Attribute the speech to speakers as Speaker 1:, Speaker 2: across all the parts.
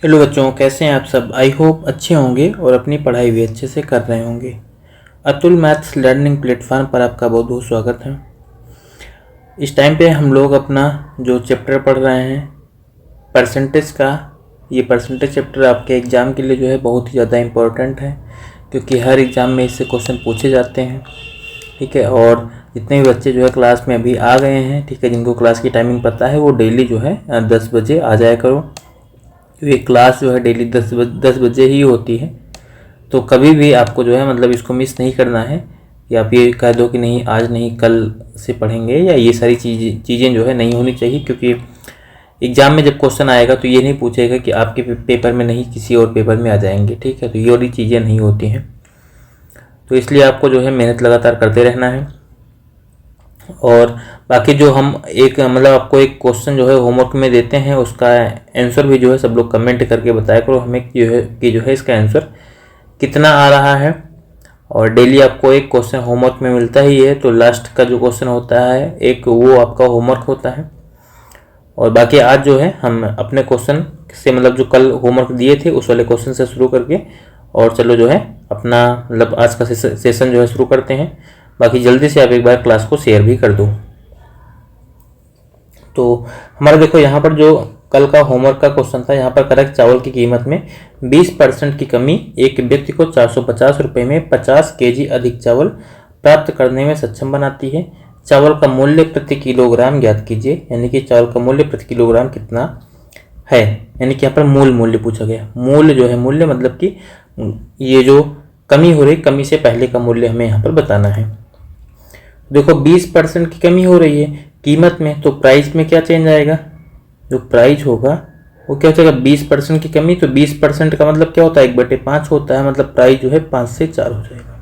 Speaker 1: Hello बच्चों, कैसे हैं आप सब। आई होप अच्छे होंगे और अपनी पढ़ाई भी अच्छे से कर रहे होंगे। अतुल मैथ्स लर्निंग प्लेटफॉर्म पर आपका बहुत बहुत स्वागत है। इस टाइम पे हम लोग अपना जो चैप्टर पढ़ रहे हैं परसेंटेज का, ये परसेंटेज चैप्टर आपके एग्ज़ाम के लिए जो है बहुत ही ज़्यादा इम्पोर्टेंट है, क्योंकि हर एग्ज़ाम में इससे क्वेश्चन पूछे जाते हैं। ठीक है, और जितने भी बच्चे जो है क्लास में अभी आ गए हैं, ठीक है, जिनको क्लास की टाइमिंग पता है वो डेली जो है 10 बजे आ जाया करो, क्योंकि क्लास जो है डेली 10 बजे ही होती है। तो कभी भी आपको जो है मतलब इसको मिस नहीं करना है कि आप ये कह दो कि नहीं आज नहीं कल से पढ़ेंगे, या ये सारी चीज़ें जो है नहीं होनी चाहिए, क्योंकि एग्ज़ाम में जब क्वेश्चन आएगा तो ये नहीं पूछेगा कि आपके पेपर में नहीं किसी और पेपर में आ जाएंगे। ठीक है, तो ये वाली चीज़ें नहीं होती हैं, तो इसलिए आपको जो है मेहनत लगातार करते रहना है। और बाकी जो हम एक मतलब आपको एक क्वेश्चन जो है होमवर्क में देते हैं, उसका आंसर भी जो है सब लोग कमेंट करके बताया करो हमें जो है इसका आंसर कितना आ रहा है। और डेली आपको एक क्वेश्चन होमवर्क में मिलता ही है, तो लास्ट का जो क्वेश्चन होता है एक वो आपका होमवर्क होता है। और बाकी आज जो है हम अपने क्वेश्चन से मतलब जो कल होमवर्क दिए थे उस वाले क्वेश्चन से शुरू करके और चलो जो है अपना मतलब आज का सेशन जो है शुरू करते हैं। बाकी जल्दी से आप एक बार क्लास को शेयर भी कर दो। तो हमारा देखो यहाँ पर जो कल का होमवर्क का क्वेश्चन था, यहाँ पर करेक्ट चावल की कीमत में 20% की कमी एक व्यक्ति को 450 रुपये में 50 केजी अधिक चावल प्राप्त करने में सक्षम बनाती है। चावल का मूल्य प्रति किलोग्राम ज्ञात कीजिए। यानी कि चावल का मूल्य प्रति किलोग्राम कितना है, यानी कि यहाँ पर मूल्य पूछा गया। मूल्य जो है, मूल्य मतलब कि ये जो कमी हो रही, कमी से पहले का मूल्य हमें यहाँ पर बताना है। देखो 20% की कमी हो रही है कीमत में, तो प्राइस में क्या चेंज आएगा, जो प्राइस होगा वो क्या हो जाएगा, 20% की कमी, तो 20% का मतलब क्या होता है 1/5 होता है, मतलब प्राइस जो है 5 से 4 हो जाएगा।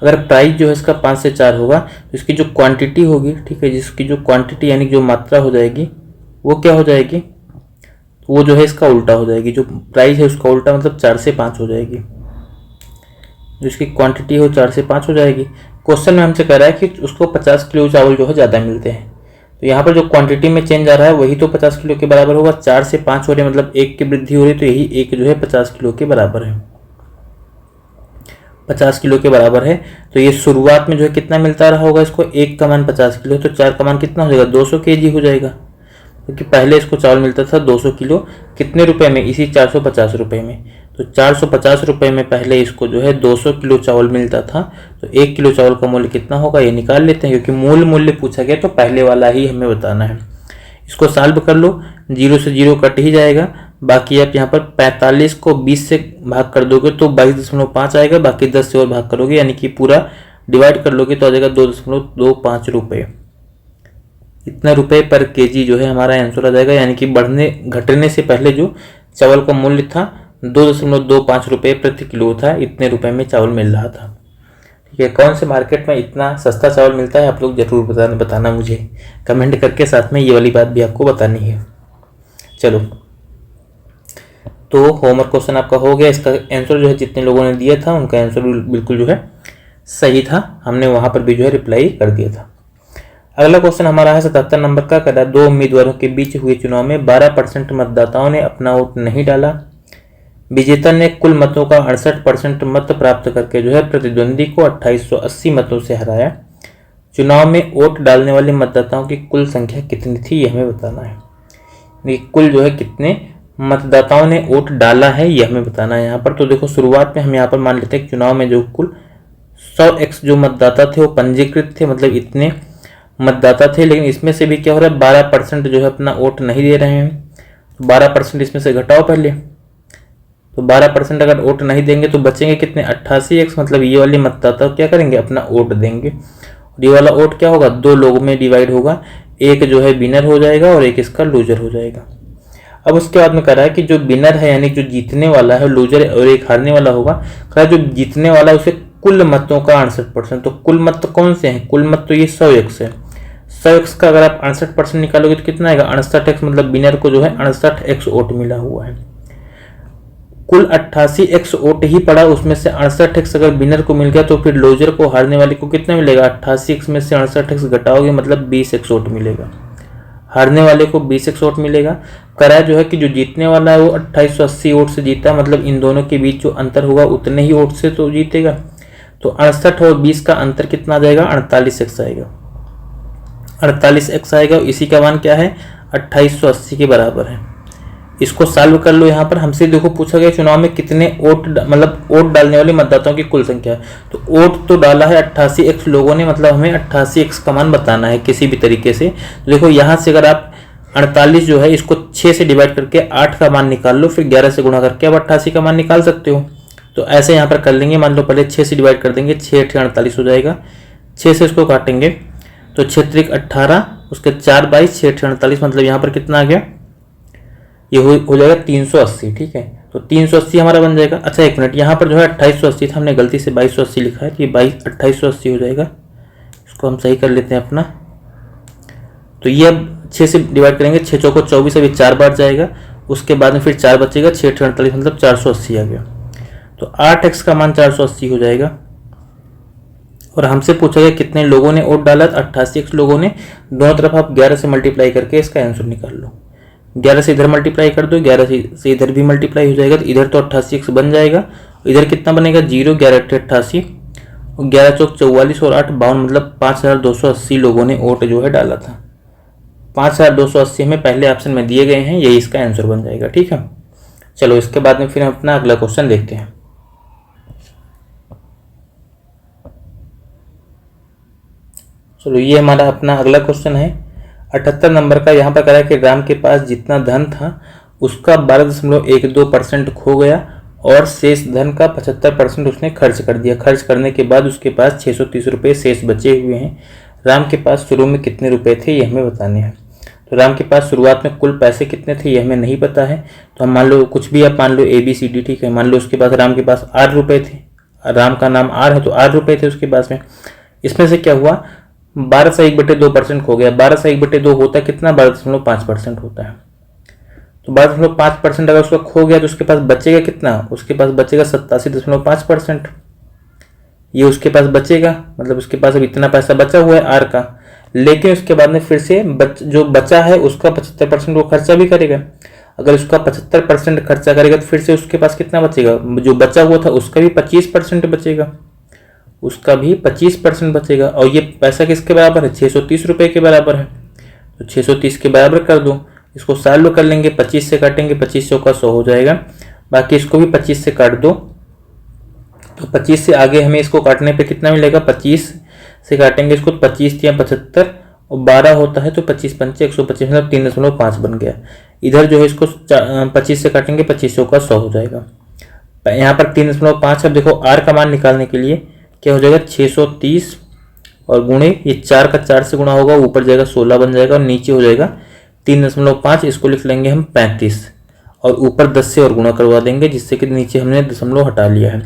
Speaker 1: अगर प्राइस जो है इसका 5 से 4 होगा तो इसकी जो क्वांटिटी होगी, ठीक है, जिसकी जो क्वांटिटी यानी जो मात्रा हो जाएगी वो क्या हो जाएगी, तो वो जो है इसका उल्टा हो जाएगी। जो प्राइस है उसका उल्टा मतलब 4 से 5 हो जाएगी, जो इसकी क्वांटिटी हो 4 से 5 हो जाएगी। क्वेश्चन में हमसे कह रहा है कि उसको 50 किलो चावल जो है ज़्यादा मिलते हैं, तो यहाँ पर जो क्वांटिटी में चेंज आ रहा है वही तो 50 किलो के बराबर होगा। 4 से 5 हो रही है मतलब 1 की वृद्धि हो रही है, तो यही 1 जो है 50 किलो के बराबर है, 50 किलो के बराबर है। तो ये शुरुआत में जो है कितना मिलता रहा होगा इसको, 1 का मान 50 किलो, तो 4 का मान कितना हो जाएगा 200 केजी हो जाएगा, क्योंकि पहले इसको चावल मिलता था 200 किलो कितने रुपए में, इसी 450 रुपये में। तो 450 रुपये में पहले इसको जो है 200 किलो चावल मिलता था, तो 1 किलो चावल का मूल्य कितना होगा ये निकाल लेते हैं, क्योंकि मूल्य पूछा गया तो पहले वाला ही हमें बताना है। इसको सॉल्व कर लो, 0 से 0 कट ही जाएगा। बाकी आप यहाँ पर 45 को 20 से भाग कर दोगे तो 22.5 आएगा, बाकी 10 से और भाग करोगे यानी कि पूरा डिवाइड कर लोगे तो आ जाएगा 2.25 रुपये। इतना रुपए पर केजी जो है हमारा आंसर आ जाएगा। यानी कि बढ़ने घटने से पहले जो चावल का मूल्य था 2.25 रुपये प्रति किलो था, इतने रुपए में चावल मिल रहा था। ठीक है, कौन से मार्केट में इतना सस्ता चावल मिलता है आप लोग जरूर बताना मुझे कमेंट करके, साथ में ये वाली बात भी आपको बतानी है। चलो, तो होमवर्क क्वेश्चन आपका हो गया। इसका आंसर जो है जितने लोगों ने दिया था उनका आंसर बिल्कुल जो है सही था, हमने वहाँ पर भी जो है रिप्लाई कर दिया था। अगला क्वेश्चन हमारा है 77 नंबर का। कह रहा है 2 उम्मीदवारों के बीच हुए चुनाव में 12% मतदाताओं ने अपना वोट नहीं डाला। विजेता ने कुल मतों का 68% मत प्राप्त करके जो है प्रतिद्वंदी को 2880 मतों से हराया। चुनाव में वोट डालने वाले मतदाताओं की कुल संख्या कितनी थी ये हमें बताना है। कुल जो है कितने मतदाताओं ने वोट डाला है ये हमें बताना है यहाँ पर। तो देखो शुरुआत में हम यहाँ पर मान लेते हैं चुनाव में जो कुल 100x जो मतदाता थे वो पंजीकृत थे, मतलब इतने मतदाता थे, लेकिन इसमें से भी क्या हो रहा है 12% जो है अपना वोट नहीं दे रहे हैं, तो 12% इसमें से घटाओ पहले। तो 12% अगर वोट नहीं देंगे तो बचेंगे कितने 88x, मतलब ये वाले मतदाता क्या करेंगे अपना वोट देंगे। और ये वाला वोट क्या होगा 2 लोगों में डिवाइड होगा, एक जो है विनर हो जाएगा और एक इसका लूजर हो जाएगा। अब उसके बाद में कह रहा है कि जो विनर है यानी जो जीतने वाला है लूजर और एक हारने वाला होगा। कह रहा है जो जीतने वाला है उसे कुल मतों का 68%, तो कुल मत कौन से हैं, कुल मत तो ये 100x है। 100x का अगर आप 68% निकालोगे तो कितना आएगा 68x, मतलब विनर को जो है 68x वोट मिला हुआ है। कुल 88x वोट ही पड़ा, उसमें से 68x अगर विनर को मिल गया तो फिर लूजर को हारने वाले को कितना मिलेगा 88x में से 68x घटाओगे मतलब 20x वोट मिलेगा। हारने वाले को 20x वोट मिलेगा। करार जो है कि जो जीतने वाला है वो 2880 वोट से जीता, मतलब इन दोनों के बीच जो अंतर होगा उतने ही वोट से तो जीतेगा। तो 68 और 20 का अंतर कितना आ जाएगा, 48x आएगा। 48x आएगा। इसी का मान क्या है, 2880 के बराबर है। इसको सॉल्व कर लो। यहाँ पर हमसे देखो पूछा गया चुनाव में कितने वोट, मतलब वोट डालने वाले मतदाताओं की कुल संख्या है। तो वोट तो डाला है 88x लोगों ने, मतलब हमें 88x का मान बताना है किसी भी तरीके से। तो देखो यहाँ से अगर आप 48 जो है इसको 6 से डिवाइड करके 8 का मान निकाल लो, फिर 11 से गुणा करके आप 88 का मान निकाल सकते हो। तो ऐसे यहाँ पर कर लेंगे। मान लो पहले 6 से डिवाइड कर देंगे, 6 8 48 हो जाएगा। 6 से इसको काटेंगे तो 6 3 18, उसके 4 22, 6 8 48, मतलब यहाँ पर कितना आ गया, ये हो जाएगा 380। ठीक है, तो 380 हमारा बन जाएगा। अच्छा एक मिनट, यहाँ पर जो है 2880 था, हमने गलती से 2280 लिखा है, तो ये 2880 हो जाएगा। इसको हम सही कर लेते हैं अपना। तो ये अब 6 से डिवाइड करेंगे, 6 चौको 24, अभी 4 बार जाएगा, उसके बाद में फिर 4 बचेगा, 6 8 48, मतलब 480 आ गया। तो 8x का मान 480 हो जाएगा। और हमसे पूछा गया कितने लोगों ने वोट डाला, 88x लोगों ने। दोनों तरफ आप 11 से मल्टीप्लाई करके इसका आंसर निकाल लो। 11 से इधर मल्टीप्लाई कर दो, 11 से इधर भी मल्टीप्लाई हो जाएगा, तो इधर तो 88x बन जाएगा। इधर कितना बनेगा, 0, 11 88, 11 चौक 44 और 8 52, मतलब 5280 लोगों ने वोट जो है डाला था। 5280 हमें पहले ऑप्शन में दिए गए हैं, यही इसका आंसर बन जाएगा। ठीक है, चलो इसके बाद में फिर हम अपना अगला क्वेश्चन देखते हैं। चलो ये हमारा अपना अगला क्वेश्चन है 78 नंबर का। यहाँ पर कह रहा है कि राम के पास जितना धन था उसका 12.12% खो गया और शेष धन का 75% उसने खर्च कर दिया। खर्च करने के बाद उसके पास 630 रुपये शेष बचे हुए हैं। राम के पास शुरू में कितने रुपए थे ये हमें बताने हैं। तो राम के पास शुरुआत में कुल पैसे कितने थे ये हमें नहीं पता है। तो हम मान लो कुछ भी, आप मान लो ABCD, ठीक है। मान लो उसके पास, राम के पास 8 रुपये थे, राम का नाम R है तो 8 रुपये थे उसके पास में। इसमें से क्या हुआ, 12 से 1/2% खो गया। 12 से 1/2 होता है कितना, 12.5% होता है। तो 12.5% अगर उसका खो गया तो उसके पास बचेगा कितना, उसके पास बचेगा 87.5%। ये उसके पास बचेगा, मतलब उसके पास अब इतना पैसा बचा हुआ है R का। लेकिन उसके बाद में फिर से जो बचा है उसका 75% वो खर्चा भी करेगा। अगर उसका 75% खर्चा करेगा तो फिर से उसके पास कितना बचेगा, जो बचा हुआ था उसका भी 25% बचेगा, उसका भी 25% बचेगा। और ये पैसा किसके बराबर है, 630 रुपये के बराबर है। तो 630 के बराबर कर दो। इसको सॉल्व कर लेंगे, 25 से काटेंगे, 25 का 100 हो जाएगा। बाकी इसको भी 25 से काट दो। तो 25 से आगे हमें इसको काटने पे कितना मिलेगा, 25 से काटेंगे इसको, 25 या 75 और 12 होता है तो 25 पंचे 125, मतलब 3.5 बन गया। इधर जो है इसको 25 से काटेंगे, 25 का 100 हो जाएगा। यहाँ पर 3.5। अब देखो R का मान निकालने के लिए क्या हो जाएगा, 630 और गुणे ये 4 का 4 से गुणा होगा, ऊपर जाएगा 16 बन जाएगा और नीचे हो जाएगा 3.5। इसको लिख लेंगे हम 35 और ऊपर 10 से और गुणा करवा देंगे, जिससे कि नीचे हमने दशमलव हटा लिया है।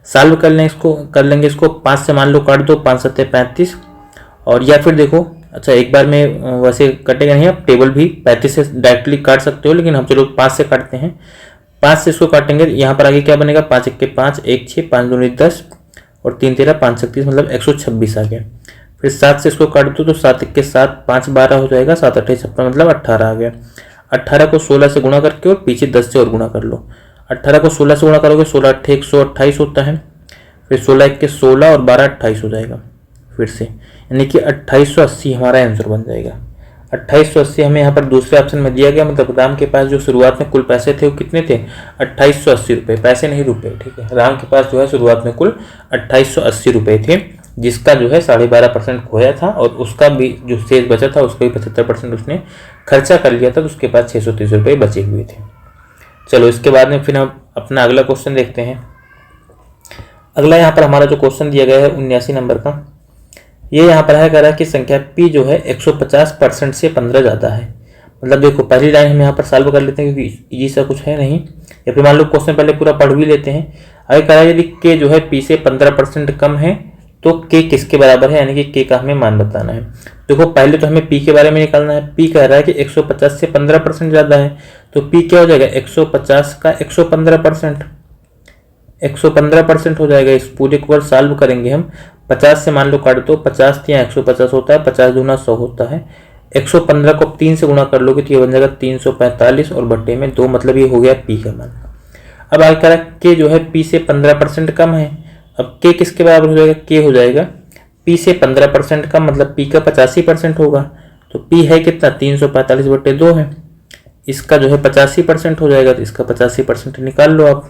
Speaker 1: सॉल्व कर लेंगे इसको 5 से मान लो काट दो, 5 7 35। और या फिर देखो, अच्छा एक बार में वैसे कटेगा नहीं, आप टेबल भी 35 से डायरेक्टली काट सकते हो, लेकिन हम चलो 5 से काटते हैं। 5 से इसको काटेंगे, यहाँ पर आगे क्या बनेगा, 5 1 के 5, 1 6, 5 2 10 और 3 13 5 36, मतलब 126 आ गया। फिर 7 से इसको काट दो तो 7 1 के 7, 5 12 हो जाएगा, 7 8 56, मतलब 18 आ गया। 18 को 16 से गुणा करके और पीछे 10 से और गुणा कर लो। 18 को 16 से गुणा करोगे, 16 8 128 होता है। फिर 16 1 के 16 और 12 28 हो जाएगा फिर से, यानी कि 2880 हमारा आंसर बन जाएगा। 2880 हमें यहाँ पर दूसरे ऑप्शन में दिया गया, मतलब राम के पास जो शुरुआत में कुल पैसे थे वो कितने थे, 2880 रुपये, पैसे नहीं रुपए, ठीक है। राम के पास जो है शुरुआत में कुल 2880 रुपये थे, जिसका जो है 12.5% खोया था और उसका भी जो शेष बचा था उसका भी 75% उसने खर्चा कर लिया था, तो उसके पास 630 रुपये बचे हुए थे। चलो इसके बाद में फिर हम अपना अगला क्वेश्चन देखते हैं। अगला यहाँ पर हमारा जो क्वेश्चन दिया गया है 79 नंबर का, ये यहाँ पर है, कह रहा है कि संख्या P जो है 150% से 15 ज़्यादा है। मतलब देखो पहली लाइन हम यहाँ पर सॉल्व कर लेते हैं क्योंकि ये सब कुछ है नहीं, या फिर मान लो क्वेश्चन पहले पूरा पढ़ भी लेते हैं। आगे कह रहा है यदि K जो है P से 15% कम है तो K किसके बराबर है, यानी कि K का हमें मान बताना है। देखो पहले तो हमें P के बारे में निकालना है। P कह रहा है कि 150 से 15% ज़्यादा है, तो P क्या हो जाएगा, 150 का 115%, 115% हो जाएगा। इस पूरे को सॉल्व करेंगे हम, 50 से मान लो काट दो, 50 या 150 होता है, 50 दूना 100 होता है, 115 को 3 से गुणा कर लोगे तो ये बन जाएगा 345 और बट्टे में 2, मतलब ये हो गया पी का मान। अब आगे कह रहा है के जो है पी से 15% कम है। अब के किसके बराबर हो जाएगा, के हो जाएगा पी से 15% कम, मतलब पी का 85% होगा। तो पी है कितना, 345 बट्टे 2 है, इसका जो है 85% हो जाएगा, तो इसका 85% निकाल लो आप,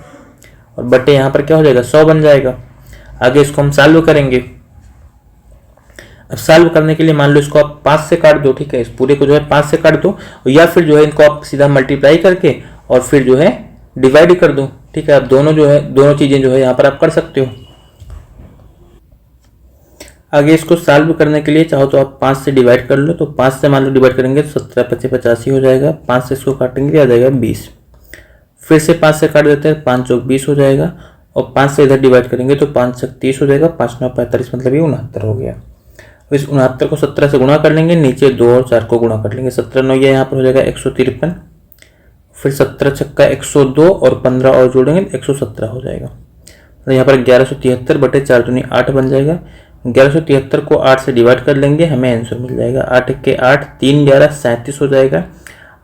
Speaker 1: और बटे यहाँ पर क्या हो जाएगा 100 बन जाएगा। आगे इसको हम सॉल्व करेंगे। अब सॉल्व करने के लिए मान लो इसको आप 5 से काट दो, ठीक है, इस पूरे को जो है 5 से काट दो, या फिर जो है इनको आप सीधा मल्टीप्लाई करके और फिर जो है डिवाइड कर दो, ठीक है। आप दोनों जो है दोनों चीजें जो है यहाँ पर आप कर सकते हो। आगे इसको सॉल्व करने के लिए चाहो तो आप 5 से डिवाइड कर लो, तो 5 से मान लो डिवाइड करेंगे तो 17 × 5 = 85 हो जाएगा। 5 से इसको काटेंगे आ जाएगा 20, फिर से 5 से काट देते हैं, 5 × 20 हो जाएगा, और 5 से इधर डिवाइड करेंगे तो 5 × 30 हो जाएगा, 5 × 9 = 45, मतलब ये 69 हो गया। इस 69 को 17 से गुणा कर लेंगे, नीचे 2 और 4 को गुणा कर लेंगे, 17 9 ये यहाँ पर हो जाएगा 153, फिर 17 छक्का 102 और 15 और जोड़ेंगे 117 हो जाएगा। तो यहाँ पर 1173 बटे 4 दूनी 8 बन जाएगा। 1173 को 8 से डिवाइड कर लेंगे, हमें आंसर मिल जाएगा 8 के 8 3 11 37 हो जाएगा,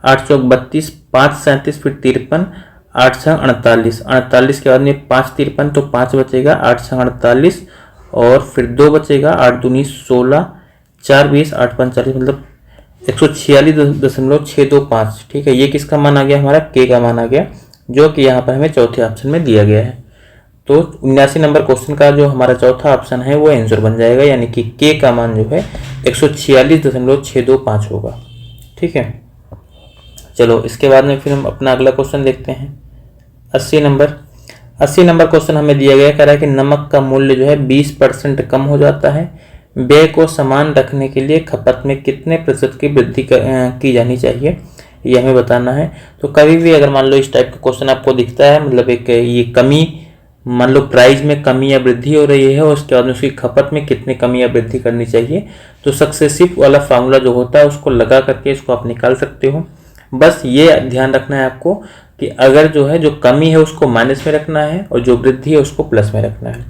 Speaker 1: 8 चौक 32, 5 37, फिर 53, 8 6 48, 48 के बाद में 5 53 तो 5 बचेगा, 8 6 48 और फिर 2 बचेगा, 8 दूनी 16, 4 20, 8 5 40, मतलब 146.625, ठीक है। ये किसका मान आ गया, हमारा के का मान आ गया, जो कि यहाँ पर हमें चौथे ऑप्शन में दिया गया है। तो 79 नंबर क्वेश्चन का जो हमारा चौथा ऑप्शन है वो आंसर बन जाएगा, यानी कि के का मान जो है 146.625 होगा, ठीक है। चलो इसके बाद में फिर हम अपना अगला क्वेश्चन देखते हैं। 80 नंबर क्वेश्चन हमें दिया गया, कह रहा है कि नमक का मूल्य जो है 20% कम हो जाता है, व्यय को समान रखने के लिए खपत में कितने प्रतिशत की वृद्धि की जानी चाहिए, ये हमें बताना है। तो कभी भी अगर मान लो इस टाइप का क्वेश्चन आपको दिखता है, मतलब एक ये कमी, मान लो प्राइस में कमी या वृद्धि हो रही है और उसके बाद में उसकी खपत में कितने कमी या वृद्धि करनी चाहिए, तो सक्सेसिव वाला फार्मूला जो होता है उसको लगा करके इसको आप निकाल सकते हो। बस ये ध्यान रखना है आपको कि अगर जो है जो कमी है उसको माइनस में रखना है और जो वृद्धि है उसको प्लस में रखना है।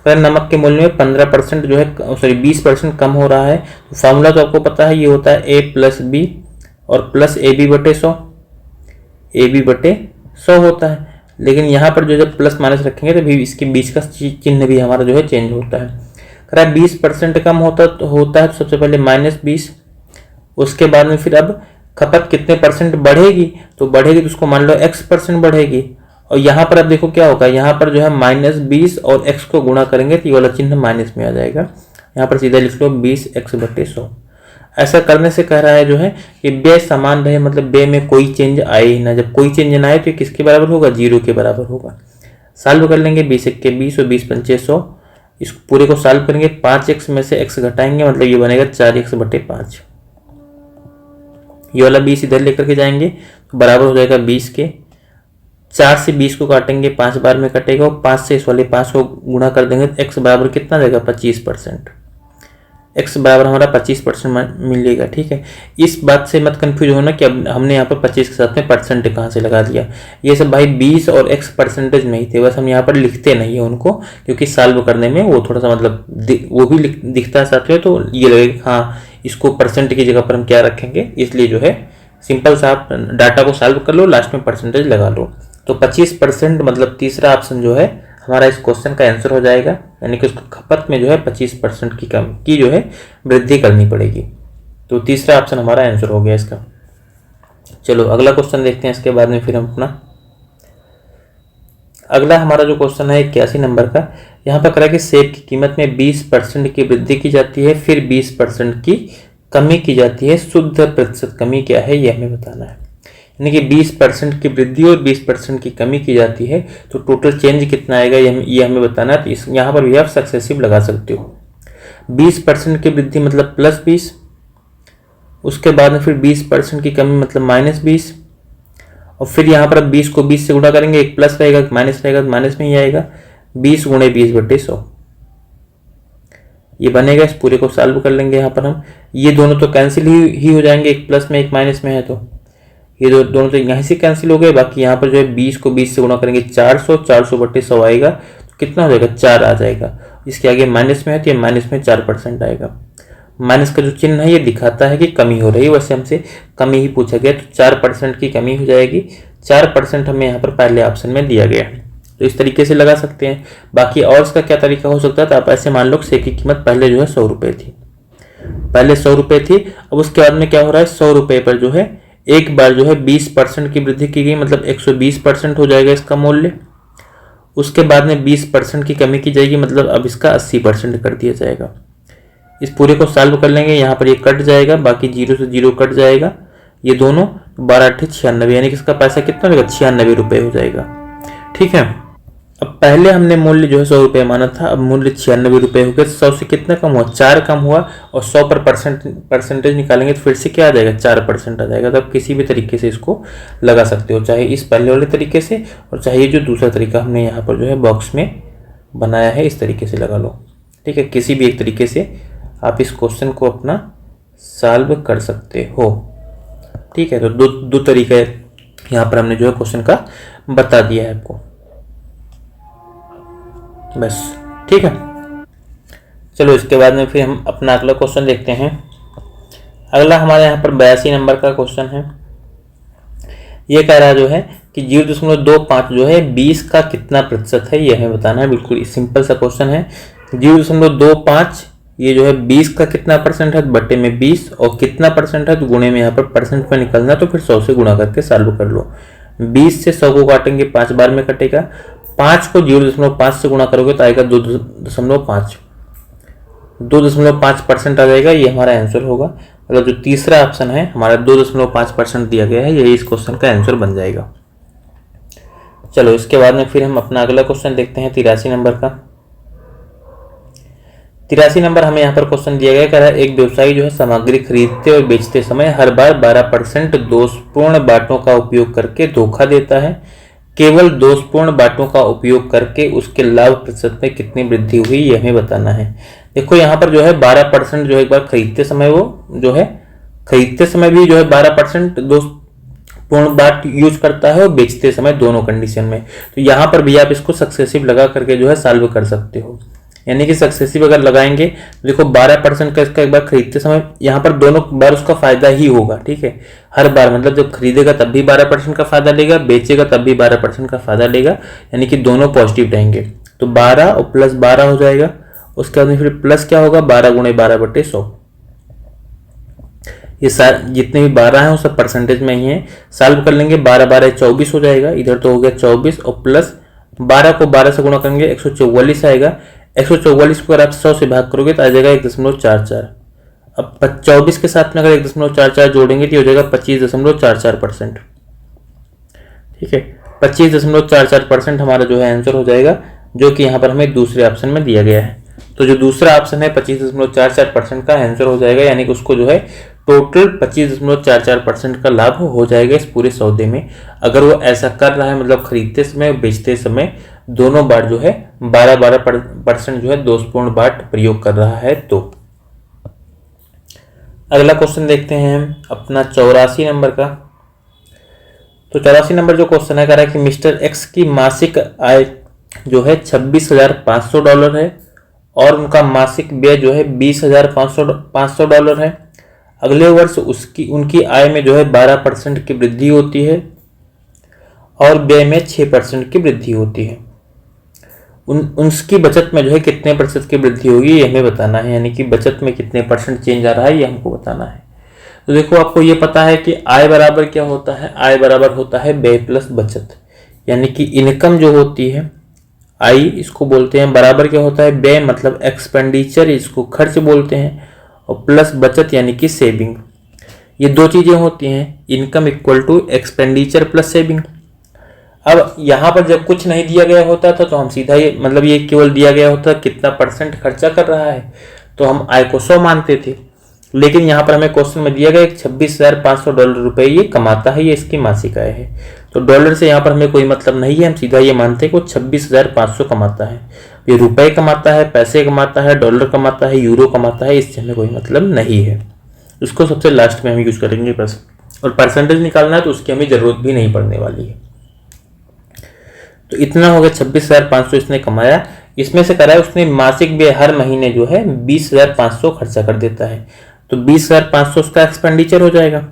Speaker 1: अगर नमक के मूल्य में 15% जो है 20% कम हो रहा है, तो फार्मूला तो आपको पता है, ये होता है a + b और प्लस AB बटे 100, AB बटे 100 होता है। लेकिन यहाँ पर जो जब प्लस माइनस रखेंगे तो भी इसके बीच का चिन्ह भी हमारा जो है चेंज होता है। अगर 20% कम होता है तो सबसे पहले -20, उसके बाद में फिर अब खपत कितने परसेंट बढ़ेगी, तो उसको मान लो x% बढ़ेगी, और यहाँ पर अब देखो क्या होगा, यहाँ पर जो है -20 और x को गुणा करेंगे तो ये वाला चिन्ह माइनस में आ जाएगा। यहाँ पर सीधा लिख लो 20x बटे 100। ऐसा करने से कह रहा है जो है कि व्यय समान रहे, मतलब व्यय में कोई चेंज आए ही ना। जब कोई चेंज ना आए तो ये किसके बराबर होगा, 0 के बराबर होगा। सॉल्व कर लेंगे, 20 × 20 और 20 × 5 100, इस पूरे को सॉल्व करेंगे, 5x में से x घटाएंगे, मतलब ये बनेगा 4x बटे 5। ये वाला 20 इधर लेकर के जाएंगे तो बराबर हो जाएगा 20 के। 4 से 20 को काटेंगे, 5 बार में कटेगा, और 5 से इस वाले 5 को गुणा कर देंगे तो x बराबर कितना देगा, 25%। x बराबर हमारा 25% मिलेगा, ठीक है। इस बात से मत कंफ्यूज होना कि अब हमने यहाँ पर 25 के साथ में परसेंट कहाँ से लगा दिया। ये सब भाई 20 और x परसेंटेज नहीं थे, बस हम यहाँ पर लिखते नहीं है उनको, क्योंकि सॉल्व करने में वो थोड़ा सा मतलब वो भी दिखता है साथ में, तो ये लगेगा हाँ इसको परसेंट की जगह पर हम क्या रखेंगे, इसलिए जो है सिंपल सा आप डाटा को सॉल्व कर लो, लास्ट में परसेंटेज लगा लो। तो 25% मतलब तीसरा ऑप्शन जो है हमारा इस क्वेश्चन का आंसर हो जाएगा, यानी कि उसको खपत में जो है 25% की जो है वृद्धि करनी पड़ेगी। तो तीसरा ऑप्शन हमारा आंसर हो गया इसका। चलो अगला क्वेश्चन देखते हैं, इसके बाद में फिर हम अपना अगला हमारा जो क्वेश्चन है 81 नंबर का। यहाँ पर करा कि सेब की कीमत में 20% की वृद्धि की जाती है, फिर 20% की कमी की जाती है, शुद्ध प्रतिशत कमी क्या है ये हमें बताना है। यानी कि 20% की वृद्धि और 20% की कमी की जाती है, तो टोटल चेंज कितना आएगा ये हमें बताना है। तो यहाँ पर भी आप सक्सेसिव लगा सकते हो। 20% की वृद्धि मतलब +20, उसके बाद में फिर 20% की कमी मतलब -20, और फिर यहाँ पर 20 को 20 से गुणा करेंगे, एक प्लस रहेगा एक माइनस रहेगा, तो माइनस में ही आएगा, 20 × 20 बटे 100 ये बनेगा। इस पूरे को सॉल्व कर लेंगे, यहाँ पर हम ये दोनों तो कैंसिल ही हो जाएंगे, एक प्लस में एक माइनस में है, तो ये दोनों तो यहाँ से कैंसिल हो गए। बाकी यहाँ पर जो है 20 को 20 से गुणा करेंगे 400 बटे 100 आएगा, तो कितना हो जाएगा 4 आ जाएगा। इसके आगे माइनस में है तो ये माइनस में 4% आएगा। माइनस का जो चिन्ह है ये दिखाता है कि कमी हो रही है, वैसे हमसे कमी ही पूछा गया तो 4% की कमी हो जाएगी। 4% हमें यहाँ पर पहले ऑप्शन में दिया गया है, तो इस तरीके से लगा सकते हैं। बाकी और इसका क्या तरीका हो सकता है, तो आप ऐसे मान लो सेब की कीमत पहले जो है 100 रुपये थी, पहले 100 रुपये थी। अब उसके बाद में क्या हो रहा है, 100 रुपये पर जो है एक बार जो है 20% की वृद्धि की गई, मतलब 120% हो जाएगा इसका मूल्य। उसके बाद में 20% की कमी की जाएगी, मतलब अब इसका 80% कर दिया जाएगा। इस पूरे को सॉल्व कर लेंगे, यहाँ पर ये कट जाएगा, बाकी 0 से 0 कट जाएगा, ये दोनों 12×8 = 96, यानी कि इसका पैसा कितना होगा, 96 रुपये हो जाएगा। ठीक है, अब पहले हमने मूल्य जो है 100 रुपये माना था, अब मूल्य 96 रुपये हो गया। 100 से कितना कम हुआ, 4 कम हुआ, और 100 पर परसेंटेज निकालेंगे तो फिर से क्या आ जाएगा, 4% आ जाएगा। तो आप किसी भी तरीके से इसको लगा सकते हो, चाहे इस पहले वाले तरीके से, और चाहे जो दूसरा तरीका हमने यहाँ पर जो है बॉक्स में बनाया है इस तरीके से लगा लो। ठीक है, किसी भी एक तरीके से आप इस क्वेश्चन को अपना सॉल्व कर सकते हो। ठीक है, तो दो तरीका यहाँ पर हमने जो है क्वेश्चन का बता दिया है आपको, बस। ठीक है, चलो इसके बाद में फिर हम अपना अगला क्वेश्चन देखते हैं। अगला हमारे यहाँ पर 82 नंबर का क्वेश्चन है। ये कह रहा जो है कि 0.25 जो है 20 का कितना प्रतिशत है, ये हमें बताना है। बिल्कुल सिंपल सा क्वेश्चन है। 0.25 ये जो है 20 का कितना परसेंट है, बटे में 20, और कितना परसेंट है तो गुणे में यहाँ पर परसेंट पे निकलना, तो फिर 100 से गुणा करके सॉल्व कर लो। 20 से 100 को काटेंगे 5 बार में कटेगा, 5 को 0.5 से गुणा करोगे तो आएगा 2.5, 2.5% आ जाएगा। ये हमारा आंसर होगा, मतलब जो तीसरा ऑप्शन है हमारा 2.5% दिया गया है, यही इस क्वेश्चन का आंसर बन जाएगा। चलो इसके बाद में फिर हम अपना अगला क्वेश्चन देखते हैं 83 नंबर का। 83 नंबर हमें यहाँ पर क्वेश्चन दिया गया, कह रहा है एक व्यवसायी जो है सामग्री खरीदते और बेचते समय हर बार 12% दोषपूर्ण बाटों का उपयोग करके धोखा देता है। केवल दोषपूर्ण बाटों का उपयोग करके उसके लाभ प्रतिशत में कितनी वृद्धि हुई, यह हमें बताना है। देखो यहाँ पर जो है 12% जो एक बार खरीदते समय वो जो है खरीदते समय भी जो है 12% दोषपूर्ण बाट यूज करता है, और बेचते समय दोनों कंडीशन में। तो यहाँ पर भी आप इसको सक्सेसिव लगा करके जो है सॉल्व कर सकते हो, यानी कि सक्सेसिव अगर लगाएंगे तो देखो 12% का इसका एक बार खरीदते समय यहाँ पर दोनों बार उसका फायदा ही होगा। ठीक है, हर बार मतलब जब खरीदेगा तब भी 12% का फायदा लेगा, बेचेगा तब भी 12% का फायदा लेगा, यानी कि दोनों पॉजिटिव रहेंगे। तो 12 और प्लस 12 हो जाएगा। उसके बाद में फिर प्लस क्या होगा, 12×12/100। ये जितने भी 12 हैं वो सब परसेंटेज में ही है। सॉल्व कर लेंगे, 12×12 = 24 हो जाएगा, इधर तो हो गया 24, और प्लस 12 को 12 से गुणा करेंगे 144 आएगा। 144 को अगर आप 100 से भाग करोगे तो आ जाएगा 1.44। अब 24 के साथ में अगर 1.44 जोड़ेंगे तो हो जाएगा 25.44%। ठीक है, 25.44% हमारा जो है आंसर हो जाएगा, जो कि यहाँ पर हमें दूसरे ऑप्शन में दिया गया है। तो जो दूसरा ऑप्शन है 25.44% का आंसर हो जाएगा, यानी कि उसको जो है टोटल 25.44% का लाभ हो जाएगा इस पूरे सौदे में। अगर वो ऐसा कर रहा है, मतलब खरीदते समय बेचते समय दोनों बार जो है 12% जो है दोषपूर्ण बाट प्रयोग कर रहा है। तो अगला क्वेश्चन देखते हैं हम अपना 84 नंबर का। तो 84 नंबर जो क्वेश्चन है, कह रहा है कि मिस्टर एक्स की मासिक आय जो है $26,500 है, और उनका मासिक व्यय जो है $20,500 है। अगले वर्ष उनकी आय में जो है 12% की वृद्धि होती है, और व्यय में 6% की वृद्धि होती है। उनकी बचत में जो है कितने प्रतिशत की वृद्धि होगी, ये हमें बताना है, यानी कि बचत में कितने % चेंज आ रहा है ये हमको बताना है। तो देखो आपको ये पता है कि आय बराबर क्या होता है, आय बराबर होता है व्यय प्लस बचत, यानी कि इनकम जो होती है आई इसको बोलते हैं, बराबर क्या होता है व्यय मतलब एक्सपेंडिचर, इसको खर्च बोलते हैं, और प्लस बचत यानी कि सेविंग। ये दो चीजें होती हैं, income equal to expenditure plus saving. अब यहाँ पर जब कुछ नहीं दिया गया होता था तो हम सीधा ये मतलब ये केवल दिया गया होता कितना % खर्चा कर रहा है, तो हम आय को 100 मानते थे। लेकिन यहाँ पर हमें क्वेश्चन में दिया गया $26,500 रुपये ये कमाता है, ये इसकी मासिक आय है। तो डॉलर से यहाँ पर हमें कोई मतलब नहीं है, हम सीधा ये मानते हैं कि वो 26,500 कमाता है। ये रुपए कमाता है, पैसे कमाता है, डॉलर कमाता है, यूरो कमाता है, इससे हमें कोई मतलब नहीं है। इसको सबसे लास्ट में हम यूज करेंगे बस। और परसेंटेज निकालना है तो उसकी हमें जरूरत भी नहीं पड़ने वाली है। तो इतना हो गया 26,500 इसने कमाया। इसमें से करा है उसने मासिक व्यय हर महीने जो है 20,500 खर्चा कर देता है, तो 20,500 उसका एक्सपेंडिचर हो जाएगा,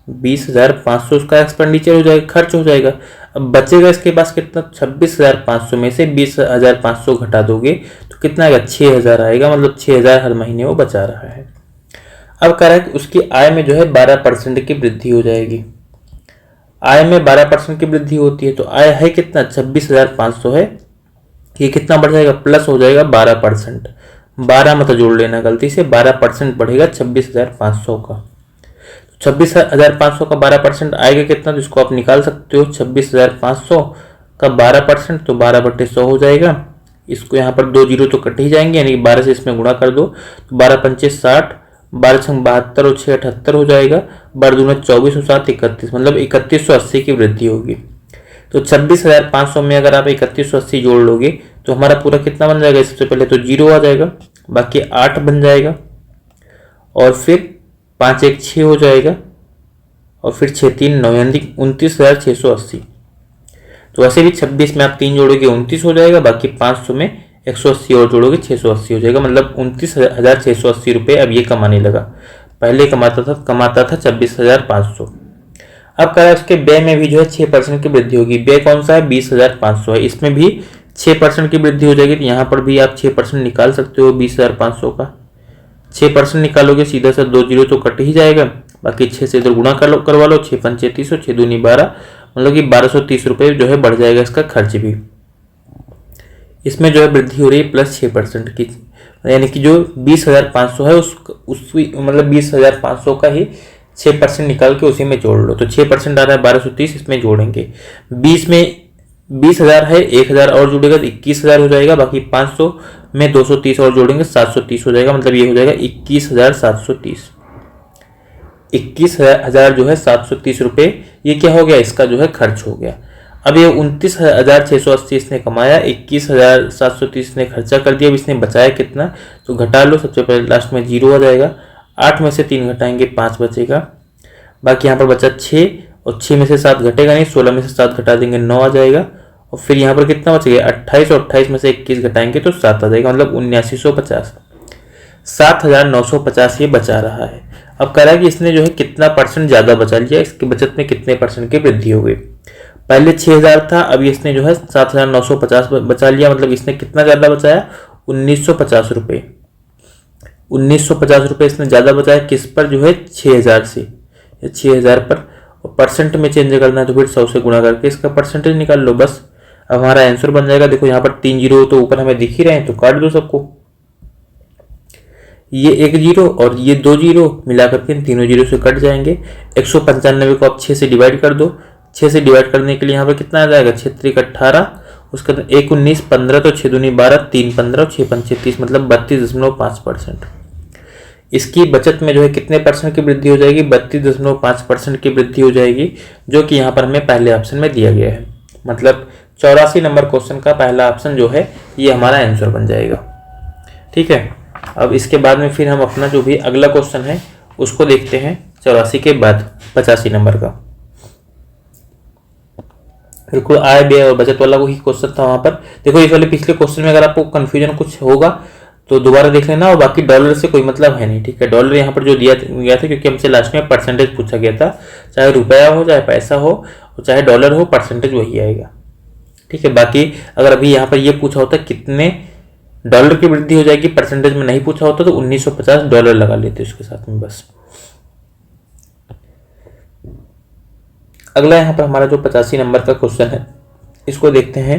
Speaker 1: 20,500 उसका एक्सपेंडिचर हो जाएगा, खर्च हो जाएगा। अब बचेगा इसके पास कितना, 26,500 में से 20,500 घटा दोगे तो कितना आएगा, 6,000 आएगा, मतलब 6,000 हर महीने वो बचा रहा है। अब कह रहा है कि उसकी आय में जो है 12% की वृद्धि हो जाएगी। आय में 12% की वृद्धि होती है, तो आय है कितना, 26,500 है, ये कितना बढ़ जाएगा, प्लस हो जाएगा 12%, 12 मत जोड़ लेना गलती से, 12% बढ़ेगा 26,500 का। 26,500 का 12% आएगा कितना, तो इसको आप निकाल सकते हो, 26,500 का 12%, तो 12/100 हो जाएगा। इसको यहाँ पर 2 जीरो तो कट ही जाएंगे, यानी कि 12 से इसमें गुणा कर दो, तो 12 पंचे 60, 12 छंग 72 और 6 78 हो जाएगा, 12 दूना 24 और 7 31, मतलब 3180 की वृद्धि होगी। तो 26,500 में अगर आप 3180 जोड़ लोगे तो हमारा पूरा कितना बन जाएगा, सबसे पहले तो 0 आ जाएगा, बाकी 8 बन जाएगा, और फिर 5 1 6 हो जाएगा, और फिर 6 3 9, यानी 29,680। तो वैसे भी 26 में आप 3 जोड़ोगे 29 हो जाएगा, बाकी 500 में 180 और जोड़ोगे 680 हो जाएगा, मतलब 29,680 रुपये अब ये कमाने लगा। पहले कमाता था 26,500। अब कह रहा है उसके व्यय में भी जो है 6% की वृद्धि होगी। व्यय कौन सा है, 20,500 है, इसमें भी 6% की वृद्धि हो जाएगी। तो यहाँ पर भी आप 6% निकाल सकते हो 20,500 का। 6% निकालोगे सीधा सा 2 जीरो तो कट ही जाएगा, बाकी 6 से इधर गुणा करवा लो, 6 पंचे 30, 6 दूनी 12, मतलब कि 1230 रुपये जो है बढ़ जाएगा इसका खर्च भी। इसमें जो है वृद्धि हो रही है प्लस 6% की, यानी कि जो 20,500 है उस मतलब 20,500 का ही 6% निकाल के उसी में जोड़ लो, तो 6% आ रहा है 1230, इसमें जोड़ेंगे। 20 में 20,000 है, 1,000 और जुड़ेगा तो 21,000 हो जाएगा, बाकी 500 में 230 और जोड़ेंगे 730 हो जाएगा, मतलब ये हो जाएगा 21,730। 21,000 जो है 730 रुपये, ये क्या हो गया, इसका जो है खर्च हो गया। अब ये 29,680 इसने कमाया, 21,730 ने खर्चा कर दिया। अब इसने बचाया कितना, तो घटा लो, सबसे पहले लास्ट में 0 आ जाएगा, 8 में से 3 घटाएंगे 5 बचेगा, बाकी यहाँ पर बचा 6, और 6 में से 7 घटेगा नहीं, 16 में से 7 घटा देंगे 9 आ जाएगा, और फिर यहाँ पर कितना बच गया 28, और 28 में से 21 घटाएंगे तो 7 आ जाएगा, मतलब 7950, 7,950 ये बचा रहा है। अब कह रहा है कि इसने जो है कितना परसेंट ज़्यादा बचा लिया, इसकी बचत में कितने परसेंट की वृद्धि हो गई। पहले 6,000 था, अब इसने जो है 7,950 बचा लिया, मतलब इसने कितना ज़्यादा बचाया, 1,950 रुपये। 1,950 रुपये इसने ज़्यादा बचाया, किस पर, जो है 6,000 से, 6,000 पर। और परसेंट में चेंज करना है तो फिर 100 से गुणा करके इसका परसेंटेज निकाल लो, बस अब हमारा आंसर बन जाएगा। देखो यहाँ पर 3 जीरो तो ऊपर हमें दिख ही रहे हैं, तो काट दो सबको, ये 1 जीरो और ये 2 जीरो मिला करके तीनों जीरो से कट जाएंगे। 195 को आप 6 से डिवाइड कर दो, 6 से डिवाइड करने के लिए यहाँ पर कितना आ जाएगा, 6 3 18, उसका 1 19 15, तो 6 दूनी 12, 3 15 और 6 पंचे 30, मतलब 32.5%। इसकी बचत में जो है कितने परसेंट की वृद्धि हो जाएगी, 32.5% की वृद्धि हो जाएगी, जो कि यहाँ पर हमें पहले ऑप्शन में दिया गया है। मतलब 84 नंबर क्वेश्चन का पहला ऑप्शन जो है ये हमारा आंसर बन जाएगा। ठीक है, अब इसके बाद में फिर हम अपना जो भी अगला क्वेश्चन है उसको देखते हैं 84 के बाद 85 नंबर का। बिल्कुल आय व्यय और बचत वाला वही क्वेश्चन था। वहां पर देखो इस वाले पिछले क्वेश्चन में अगर आपको कंफ्यूजन कुछ होगा तो दोबारा देख लेना, और बाकी डॉलर से कोई मतलब है नहीं। ठीक है, डॉलर यहाँ पर जो दिया गया था क्योंकि हमसे लास्ट में परसेंटेज पूछा गया था, चाहे रुपया हो चाहे पैसा हो चाहे डॉलर हो, परसेंटेज वही आएगा। ठीक है, बाकी अगर अभी यहाँ पर ये पूछा होता कितने डॉलर की वृद्धि हो जाएगी, परसेंटेज में नहीं पूछा होता तो 1950 डॉलर लगा लेते उसके साथ में बस। अगला यहाँ पर हमारा जो 85 नंबर का क्वेश्चन है इसको देखते हैं।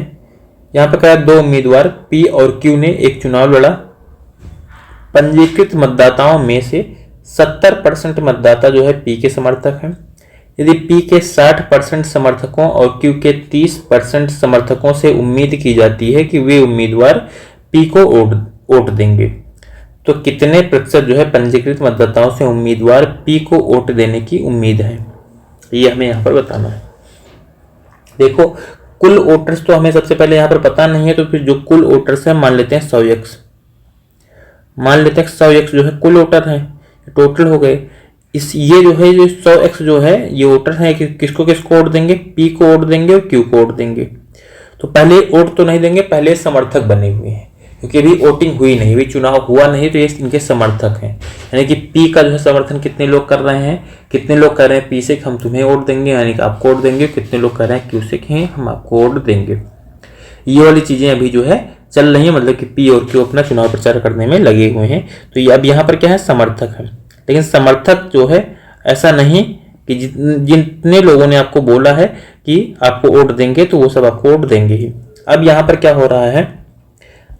Speaker 1: यहाँ पर कहा 2 उम्मीदवार पी और क्यू ने एक चुनाव लड़ा। पंजीकृत मतदाताओं में से 70% मतदाता जो है पी के समर्थक हैं। यदि पी के 60% समर्थकों और क्यू के 30% समर्थकों से उम्मीद की जाती है कि वे उम्मीदवार पी को वोट देंगे, तो कितने प्रतिशत जो है पंजीकृत मतदाताओं से उम्मीदवार पी को वोट देने की उम्मीद है, ये हमें यहाँ पर बताना है। देखो कुल वोटर्स तो हमें सबसे पहले यहाँ पर पता नहीं है, तो फिर जो कुल वोटर्स है मान लेते हैं 100x, मान लेते हैं 100x जो है कुल वोटर है, टोटल हो गए। इस ये जो है जो 100x जो है ये वोटर है कि किसको वोट देंगे, पी को वोट देंगे और क्यू को वोट देंगे। तो पहले वोट तो नहीं देंगे, पहले समर्थक बने हुए हैं। क्योंकि अभी वोटिंग हुई नहीं, अभी चुनाव हुआ नहीं, तो ये इनके समर्थक हैं। यानी कि पी का जो है समर्थन कितने लोग कर रहे हैं, कितने लोग कह रहे हैं पी से हम तुम्हें वोट देंगे, यानी कि आपको वोट देंगे, कितने लोग कह रहे हैं क्यू से हम आपको वोट देंगे। ये वाली चीज़ें अभी जो है चल रही है, मतलब कि पी और क्यू अपना चुनाव प्रचार करने में लगे हुए हैं। तो ये अब यहाँ पर क्या है, समर्थक है। लेकिन समर्थक जो है ऐसा नहीं कि जितने लोगों ने आपको बोला है कि आपको वोट देंगे तो वो सब आपको वोट देंगे ही। अब यहाँ पर क्या हो रहा है,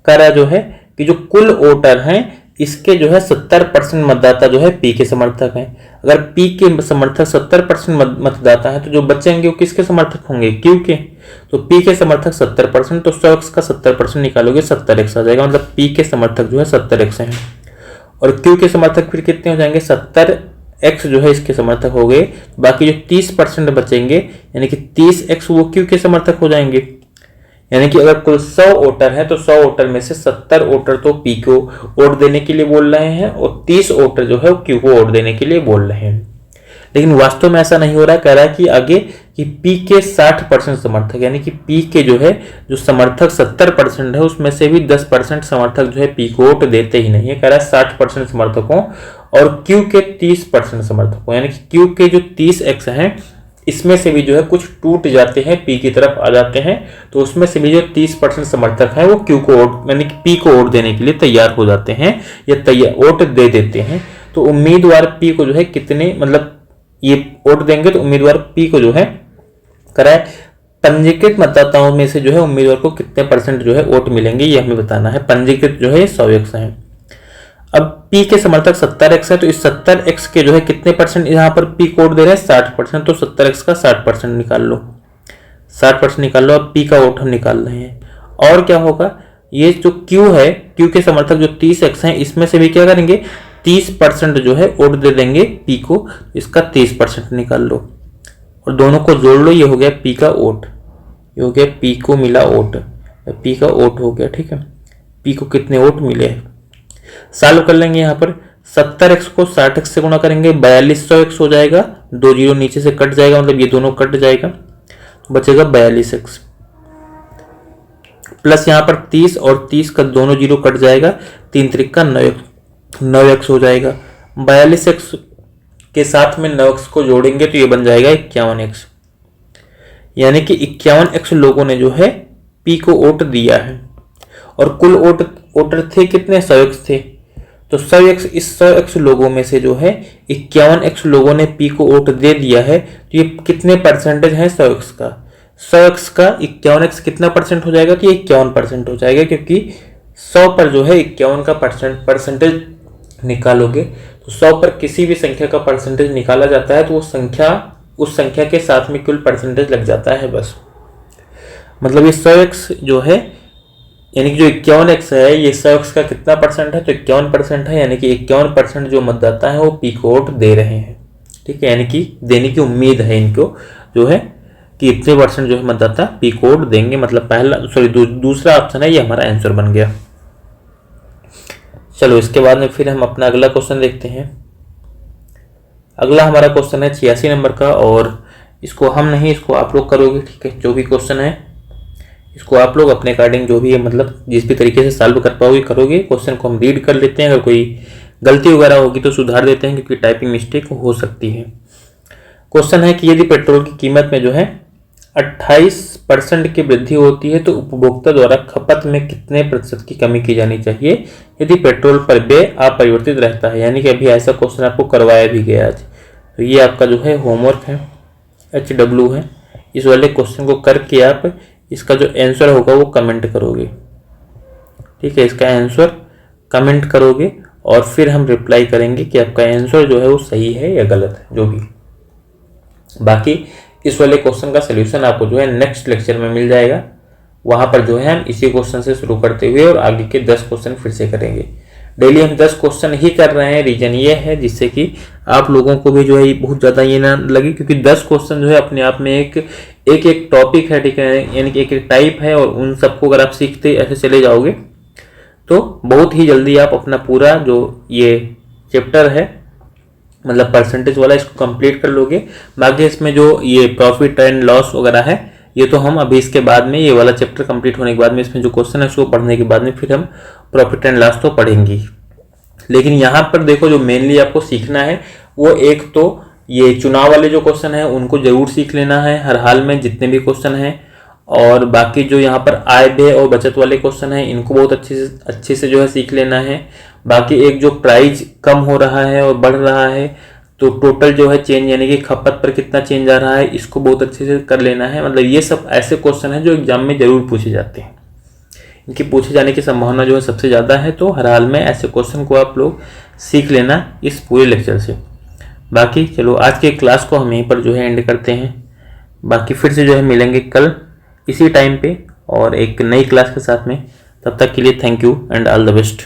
Speaker 1: कह रहा जो है कि जो कुल वोटर हैं इसके जो है 70% मतदाता जो है पी के समर्थक हैं। अगर पी के समर्थक 70% मतदाता है तो जो बचेंगे वो किसके समर्थक होंगे, क्यू के। तो पी के समर्थक 70%, तो 100x का 70% निकालोगे 70x आ जाएगा, मतलब पी के समर्थक जो है 70x हैं। और क्यू के समर्थक फिर कितने हो जाएंगे, 70x जो है इसके समर्थक हो गए। बाकी जो 30% बचेंगे यानी कि 30x वो क्यू के समर्थक हो जाएंगे। यानी कि अगर कुल 100 वोटर है तो 100 वोटर में से 70 वोटर तो पी को वोट देने के लिए बोल रहे हैं और 30 वोटर जो है वो क्यू को वोट देने के लिए बोल रहे हैं। लेकिन वास्तव में ऐसा नहीं हो रहा है। कह रहा है कि आगे कि पी के 60% समर्थक, यानी कि पी के जो है जो समर्थक 70% है उसमें से भी 10% समर्थक जो है पी को वोट देते ही नहीं है। कह रहा है 60% समर्थकों और क्यू के 30% समर्थकों, यानी कि क्यू के जो 30x हैं इसमें से भी जो है कुछ टूट जाते हैं, पी की तरफ आ जाते हैं, तो उसमें से भी जो 30% समर्थक हैं वो क्यू को वोट यानी कि पी को वोट देने के लिए तैयार हो जाते हैं या तैयार वोट दे देते हैं। तो उम्मीदवार पी को जो है कितने, मतलब ये वोट देंगे तो उम्मीदवार पी को जो है कराए पंजीकृत मतदाताओं में से जो है उम्मीदवार को कितने % जो है वोट मिलेंगे ये हमें बताना है। पंजीकृत जो है 100x है। अब पी के समर्थक 70x है तो इस 70x के जो है कितने % यहाँ पर पी को वोट दे रहे हैं, 60%, तो 70x का 60% निकाल लो, 60% निकाल लो। अब पी का वोट हम निकाल रहे हैं और क्या होगा, ये जो क्यू है, क्यू के समर्थक जो 30x हैं इसमें से भी क्या करेंगे 30% जो है वोट दे देंगे पी को, इसका 30% निकाल लो और दोनों को जोड़ लो, ये हो गया पी का वोट, ये हो गया पी को मिला वोट, पी का वोट हो गया। ठीक है, पी को कितने वोट मिले हैं सॉल्व कर लेंगे। यहाँ पर 70x को 60x से गुणा करेंगे 4200x हो जाएगा, 2 जीरो नीचे से कट जाएगा, मतलब ये दोनों कट जाएगा, बचेगा 42x प्लस यहाँ पर 30 और 30 का दोनों जीरो कट जाएगा, 3 त्रिक का 9x हो जाएगा। 42x के साथ में 9x को जोड़ेंगे तो ये बन जाएगा 51x, यानी कि 51x लोगों ने जो है पी को वोट दिया है और कुल वोटर थे कितने, 100x थे। तो 100x, इस 100x लोगों में से जो है 51x लोगों ने पी को वोट दे दिया है, तो ये कितने % है 100x का, 100x का 51x कितना % हो जाएगा, तो ये 51% हो जाएगा, क्योंकि 100 पर जो है 51 का परसेंटेज निकालोगे तो 100 पर किसी भी संख्या का परसेंटेज निकाला जाता है तो वो संख्या उस संख्या के साथ में कुल परसेंटेज लग जाता है बस। मतलब ये 100x जो है यानी कि जो 51x है ये 100x का कितना % है, तो 51% है, यानी कि 51% जो मतदाता है वो पी को वोट दे रहे हैं। ठीक है, यानी कि देने की उम्मीद है इनको जो है कि इतने % जो है मतदाता पी को वोट देंगे। मतलब पहला दूसरा ऑप्शन है, ये हमारा आंसर बन गया। चलो इसके बाद में फिर हम अपना अगला क्वेश्चन देखते हैं। अगला हमारा क्वेश्चन है 86 नंबर का और इसको हम नहीं, इसको आप लोग करोगे। ठीक है, जो भी क्वेश्चन है इसको आप लोग अपने अकॉर्डिंग जो भी है, मतलब जिस भी तरीके से सॉल्व कर पाओगे करोगे। क्वेश्चन को हम रीड कर लेते हैं, अगर कोई गलती वगैरह होगी तो सुधार देते हैं क्योंकि टाइपिंग मिस्टेक हो सकती है। क्वेश्चन है कि यदि पेट्रोल की कीमत में जो है 28% की वृद्धि होती है तो उपभोक्ता द्वारा खपत में कितने % की कमी की जानी चाहिए यदि पेट्रोल पर व्यय अपरिवर्तित रहता है। यानी कि अभी ऐसा क्वेश्चन आपको करवाया भी गया आज, तो ये आपका जो है होमवर्क है, HW है। इस वाले क्वेश्चन को करके आप इसका जो आंसर होगा वो कमेंट करोगे। ठीक है, इसका आंसर कमेंट करोगे और फिर हम रिप्लाई करेंगे कि आपका आंसर जो है वो सही है या गलत है, जो भी। बाकी इस वाले क्वेश्चन का सलूशन आपको जो है नेक्स्ट लेक्चर में मिल जाएगा। वहां पर जो है हम इसी क्वेश्चन से शुरू करते हुए और आगे के 10 क्वेश्चन फिर से करेंगे। डेली हम 10 क्वेश्चन ही कर रहे हैं, रीजन ये है जिससे कि आप लोगों को भी जो है बहुत ज़्यादा ये ना लगे, क्योंकि 10 क्वेश्चन जो है अपने आप में एक टॉपिक है। ठीक है, यानी कि एक टाइप है और उन सबको अगर आप सीखते ऐसे चले जाओगे तो बहुत ही जल्दी आप अपना पूरा जो ये चैप्टर है मतलब परसेंटेज वाला इसको कंप्लीट कर लोगे। बाकी इसमें जो ये प्रॉफिट एंड लॉस वगैरह है ये तो हम अभी इसके बाद में, ये वाला चैप्टर कंप्लीट होने के बाद में, इसमें जो क्वेश्चन है उसको पढ़ने के बाद में फिर हम प्रॉफिट एंड लॉस तो पढ़ेंगे। लेकिन यहाँ पर देखो जो मेनली आपको सीखना है वो एक तो ये चुनाव वाले जो क्वेश्चन है उनको जरूर सीख लेना है हर हाल में, जितने भी क्वेश्चन हैं। और बाकी जो यहाँ पर आय व्यय और बचत वाले क्वेश्चन हैं इनको बहुत अच्छे से जो है सीख लेना है। बाकी एक जो प्राइस कम हो रहा है और बढ़ रहा है, तो टोटल जो है चेंज यानी कि खपत पर कितना चेंज आ रहा है, इसको बहुत अच्छे से कर लेना है। मतलब ये सब ऐसे क्वेश्चन हैं जो एग्जाम में जरूर पूछे जाते हैं, इनके पूछे जाने की संभावना जो है सबसे ज़्यादा है। तो हर हाल में ऐसे क्वेश्चन को आप लोग सीख लेना इस पूरे लेक्चर से। बाकी चलो आज के क्लास को हम यहीं पर जो है एंड करते हैं। बाकी फिर से जो है मिलेंगे कल इसी टाइम पे और एक नई क्लास के साथ में। तब तक के लिए thank you and all the best.